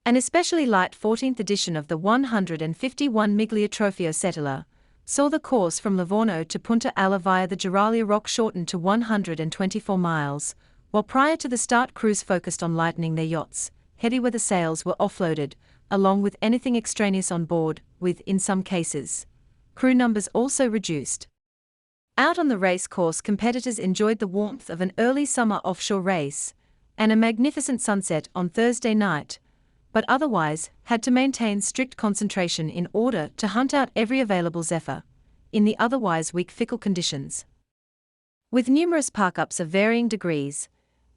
An especially light 14th edition of the 151 Miglia-Trofeo Cetilar saw the course from Livorno to Punta Ala via the Giraglia rock shortened to 124 miles, while prior to the start crews focused on lightening their yachts. Heavy weather sails were offloaded, along with anything extraneous on board, with, in some cases, crew numbers also reduced. Out on the race course, competitors enjoyed the warmth of an early summer offshore race and a magnificent sunset on Thursday night, but otherwise had to maintain strict concentration in order to hunt out every available zephyr in the otherwise weak fickle conditions. With numerous park-ups of varying degrees,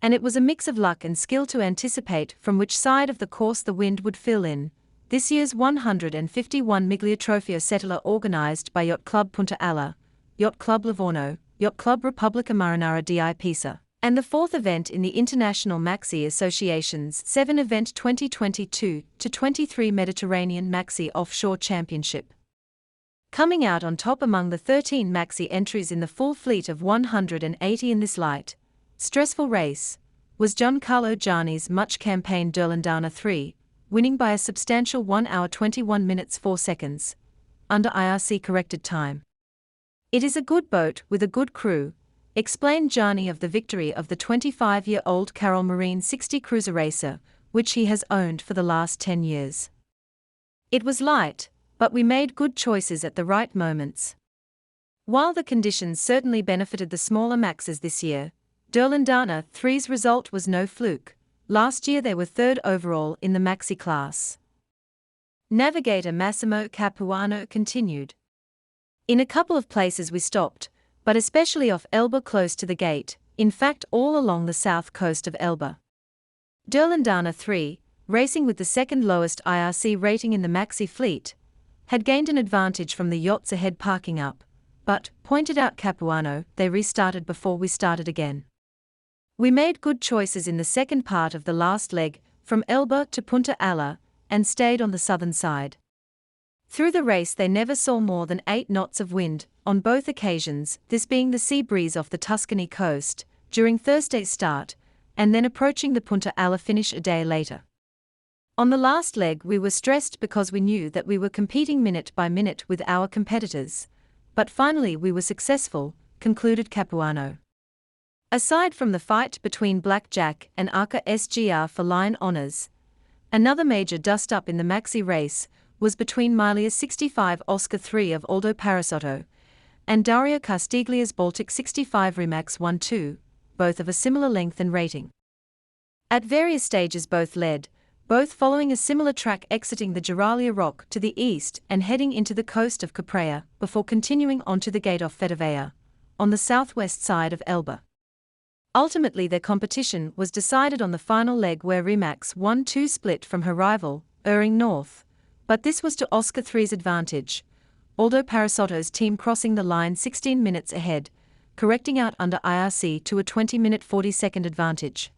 and it was a mix of luck and skill to anticipate from which side of the course the wind would fill in, this year's 151 Miglia-Trofeo Cetilar, organized by Yacht Club Punta Ala, Yacht Club Livorno, Yacht Club Repubblica Marinara di Pisa, and the fourth event in the International Maxi Association's 7-event 2022-23 Mediterranean Maxi Offshore Championship. Coming out on top among the 13 Maxi entries in the full fleet of 180 in this light, stressful race, was Giancarlo Gianni's much-campaigned Durlindana 3, winning by a substantial 1 hour 21 minutes 4 seconds, under IRC-corrected time. "It is a good boat with a good crew," explained Gianni of the victory of the 25-year-old Carol Marine 60 cruiser racer, which he has owned for the last 10 years. "It was light, but we made good choices at the right moments." While the conditions certainly benefited the smaller Maxes this year, Durlindana 3's result was no fluke. Last year they were third overall in the Maxi class. Navigator Massimo Capuano continued. "In a couple of places we stopped, but especially off Elba close to the gate, in fact all along the south coast of Elba. Durlindana 3, racing with the second lowest IRC rating in the Maxi fleet, had gained an advantage from the yachts ahead parking up, but, pointed out Capuano, they restarted before we started again. We made good choices in the second part of the last leg, from Elba to Punta Ala, and stayed on the southern side. Through the race they never saw more than 8 knots of wind, on both occasions, this being the sea breeze off the Tuscany coast, during Thursday's start, and then approaching the Punta Ala finish a day later. On the last leg we were stressed because we knew that we were competing minute by minute with our competitors, but finally we were successful," concluded Capuano. Aside from the fight between Blackjack and Arca SGR for line honors, another major dust-up in the Maxi race was between Miglia 65 Oscar 3 of Aldo Parasotto and Dario Castiglia's Baltic 65 Remax 1-2, both of a similar length and rating. At various stages both led, both following a similar track, exiting the Giraglia rock to the east and heading into the coast of Caprea, before continuing on to the gate off Fedavea, on the southwest side of Elba. Ultimately their competition was decided on the final leg, where Remax 1-2 split from her rival, erring north, but this was to Oscar 3's advantage, Aldo Parasotto's team crossing the line 16 minutes ahead, correcting out under IRC to a 20-minute 40-second advantage.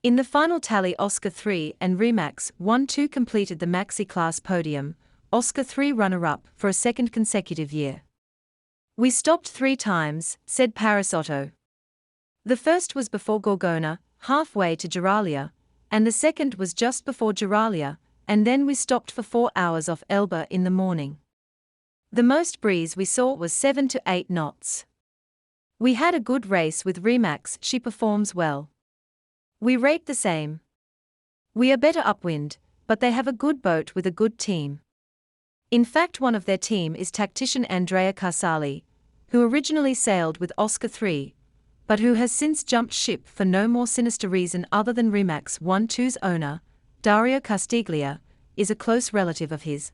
In the final tally, Oscar 3 and Remax 1-2 completed the Maxi class podium, Oscar 3 runner-up for a second consecutive year. "We stopped 3 times," said Parasotto. "The first was before Gorgona, halfway to Giraglia, and the second was just before Giraglia, and then we stopped for 4 hours off Elba in the morning. The most breeze we saw was 7 to 8 knots. We had a good race with Remax, she performs well. We rate the same. We are better upwind, but they have a good boat with a good team. In fact one of their team is tactician Andrea Carsali, who originally sailed with Oscar 3, but who has since jumped ship for no more sinister reason other than Remax 1-2's owner, Dario Castiglia, is a close relative of his."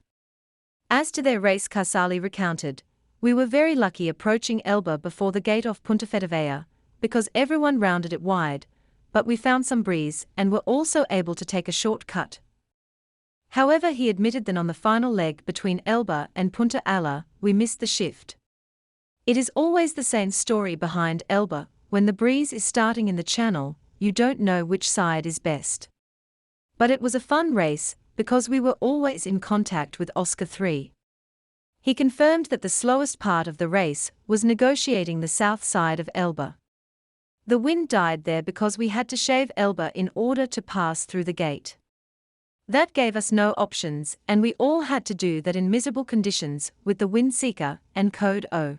As to their race, Carsali recounted, "We were very lucky approaching Elba before the gate off Punta Fedavea, because everyone rounded it wide, but we found some breeze and were also able to take a short cut." However, he admitted that on the final leg between Elba and Punta Ala, we missed the shift. "It is always the same story behind Elba. When the breeze is starting in the channel, you don't know which side is best. But it was a fun race, because we were always in contact with Oscar 3. He confirmed that the slowest part of the race was negotiating the south side of Elba. The wind died there because we had to shave Elba in order to pass through the gate. That gave us no options, and we all had to do that in miserable conditions with the wind seeker and code O.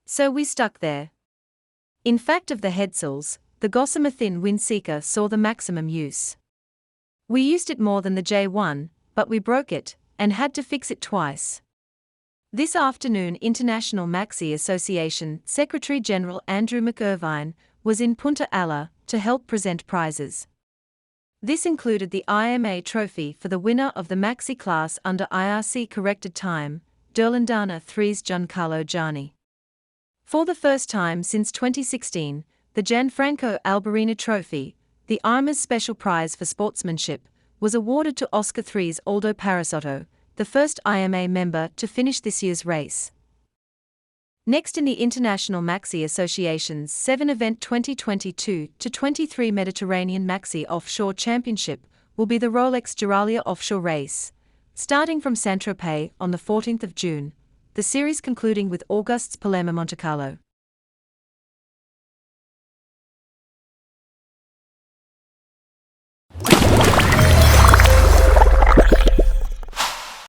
So we stuck there. In fact, of the headsails, the gossamer thin wind seeker saw the maximum use. We used it more than the J1, but we broke it, and had to fix it twice. This afternoon, International Maxi Association Secretary General Andrew McIrvine was in Punta Ala to help present prizes. This included the IMA trophy for the winner of the Maxi class under IRC corrected time, Durlindana 3's Giancarlo Gianni. For the first time since 2016, the Gianfranco Alberina Trophy, the IMA's special prize for sportsmanship, was awarded to Oscar 3's Aldo Parasotto, the first IMA member to finish this year's race. Next in the International Maxi Association's 7-event 2022-23 Mediterranean Maxi Offshore Championship will be the Rolex Giraglia Offshore Race, starting from Saint-Tropez on the 14th of June, the series concluding with August's Palermo Monte Carlo.